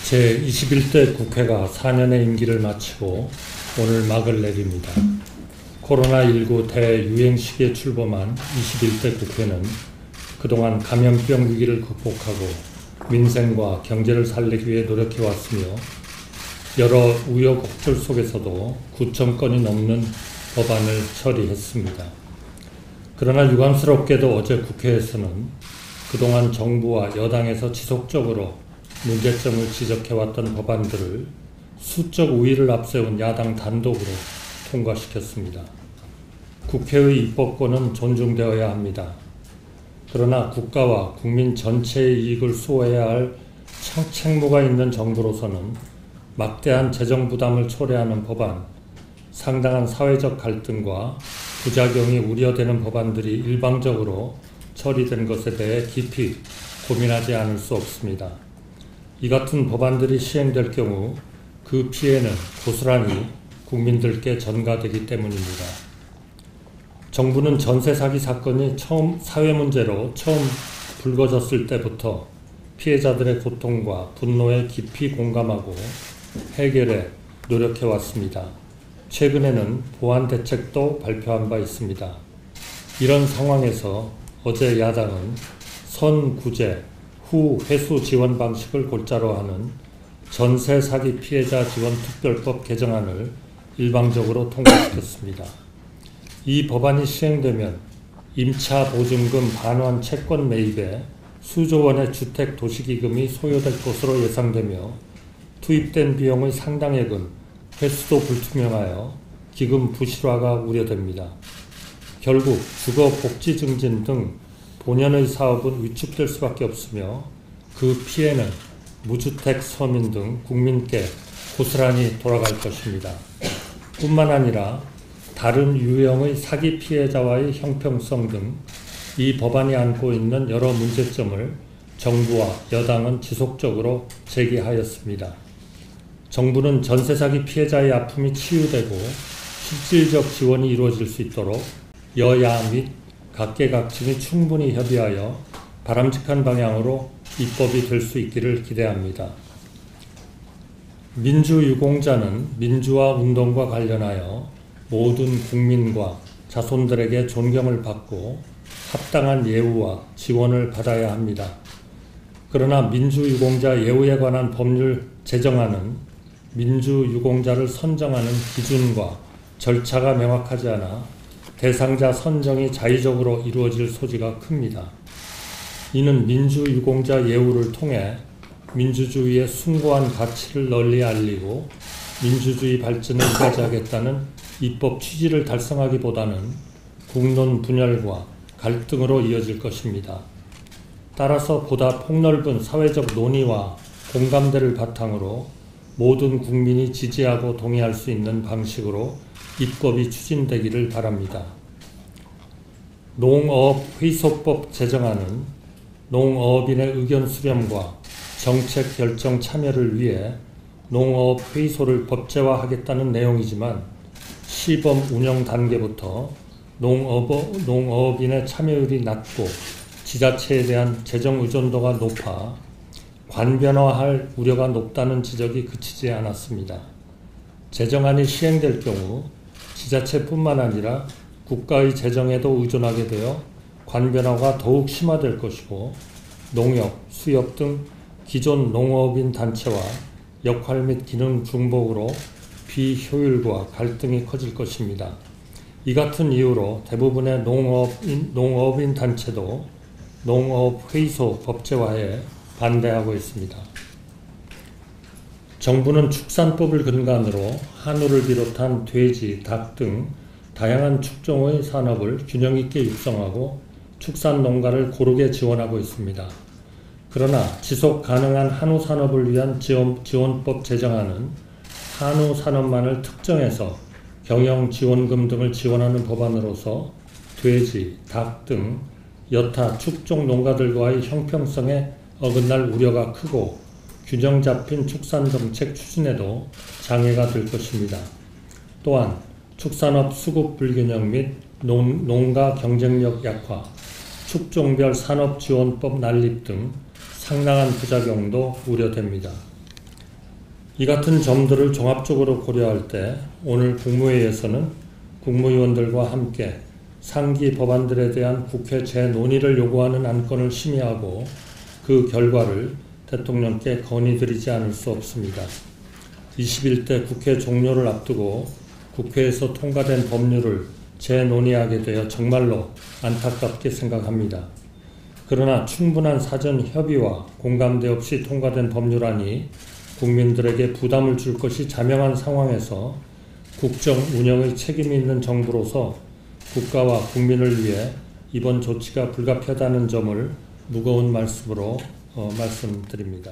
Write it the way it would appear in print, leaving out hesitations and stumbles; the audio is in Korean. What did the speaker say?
제21대 국회가 4년의 임기를 마치고 오늘 막을 내립니다. 코로나19 대유행 시기에 출범한 21대 국회는 그동안 감염병 위기를 극복하고 민생과 경제를 살리기 위해 노력해왔으며 여러 우여곡절 속에서도 9천 건이 넘는 법안을 처리했습니다. 그러나 유감스럽게도 어제 국회에서는 그동안 정부와 여당에서 지속적으로 문제점을 지적해왔던 법안들을 수적 우위를 앞세운 야당 단독으로 통과시켰습니다. 국회의 입법권은 존중되어야 합니다. 그러나 국가와 국민 전체의 이익을 수호해야 할 책무가 있는 정부로서는 막대한 재정 부담을 초래하는 법안, 상당한 사회적 갈등과 부작용이 우려되는 법안들이 일방적으로 처리된 것에 대해 깊이 고민하지 않을 수 없습니다. 이 같은 법안들이 시행될 경우 그 피해는 고스란히 국민들께 전가되기 때문입니다. 정부는 전세 사기 사건이 사회 문제로 처음 불거졌을 때부터 피해자들의 고통과 분노에 깊이 공감하고 해결에 노력해왔습니다. 최근에는 보완 대책도 발표한 바 있습니다. 이런 상황에서 어제 야당은 선구제, 후 회수 지원 방식을 골자로 하는 전세 사기 피해자 지원 특별법 개정안을 일방적으로 통과시켰습니다. 이 법안이 시행되면 임차 보증금 반환 채권 매입에 수조 원의 주택 도시기금이 소요될 것으로 예상되며 투입된 비용의 상당액은 회수도 불투명하여 기금 부실화가 우려됩니다. 결국 주거 복지 증진 등 본연의 사업은 위축될 수밖에 없으며 그 피해는 무주택 서민 등 국민께 고스란히 돌아갈 것입니다. 뿐만 아니라 다른 유형의 사기 피해자와의 형평성 등 이 법안이 안고 있는 여러 문제점을 정부와 여당은 지속적으로 제기하였습니다. 정부는 전세 사기 피해자의 아픔이 치유되고 실질적 지원이 이루어질 수 있도록 여야 및 각계각층이 충분히 협의하여 바람직한 방향으로 입법이 될 수 있기를 기대합니다. 민주유공자는 민주화 운동과 관련하여 모든 국민과 자손들에게 존경을 받고 합당한 예우와 지원을 받아야 합니다. 그러나 민주유공자 예우에 관한 법률 제정안은 민주유공자를 선정하는 기준과 절차가 명확하지 않아 대상자 선정이 자의적으로 이루어질 소지가 큽니다. 이는 민주유공자 예우를 통해 민주주의의 숭고한 가치를 널리 알리고 민주주의 발전을 이바지하겠다는 입법 취지를 달성하기보다는 국론 분열과 갈등으로 이어질 것입니다. 따라서 보다 폭넓은 사회적 논의와 공감대를 바탕으로 모든 국민이 지지하고 동의할 수 있는 방식으로 입법이 추진되기를 바랍니다. 농어업회의소법 제정안은 농어업인의 의견 수렴과 정책 결정 참여를 위해 농어업회의소를 법제화하겠다는 내용이지만 시범 운영 단계부터 농어업인의 참여율이 낮고 지자체에 대한 재정 의존도가 높아 관변화할 우려가 높다는 지적이 그치지 않았습니다. 제정안이 시행될 경우 지자체뿐만 아니라 국가의 재정에도 의존하게 되어 관변화가 더욱 심화될 것이고 농협, 수협 등 기존 농어업인 단체와 역할 및 기능 중복으로 비효율과 갈등이 커질 것입니다. 이 같은 이유로 대부분의 농어업인 단체도 농어업회의소 법제화에 반대하고 있습니다. 정부는 축산법을 근간으로 한우를 비롯한 돼지, 닭 등 다양한 축종의 산업을 균형 있게 육성하고 축산 농가를 고르게 지원하고 있습니다. 그러나 지속 가능한 한우 산업을 위한 지원법 제정안은 한우 산업만을 특정해서 경영 지원금 등을 지원하는 법안으로서 돼지, 닭 등 여타 축종 농가들과의 형평성에 어긋날 우려가 크고 균형 잡힌 축산 정책 추진에도 장애가 될 것입니다. 또한 축산업 수급 불균형 및 농가 경쟁력 약화, 축종별 산업지원법 난립 등 상당한 부작용도 우려됩니다. 이 같은 점들을 종합적으로 고려할 때 오늘 국무회의에서는 국무위원들과 함께 상기 법안들에 대한 국회 재논의를 요구하는 안건을 심의하고 그 결과를 대통령께 건의드리지 않을 수 없습니다. 21대 국회 종료를 앞두고 국회에서 통과된 법률을 재논의하게 되어 정말로 안타깝게 생각합니다. 그러나 충분한 사전 협의와 공감대 없이 통과된 법률안이 국민들에게 부담을 줄 것이 자명한 상황에서 국정 운영의 책임이 있는 정부로서 국가와 국민을 위해 이번 조치가 불가피하다는 점을 무거운 말씀으로 말씀드립니다.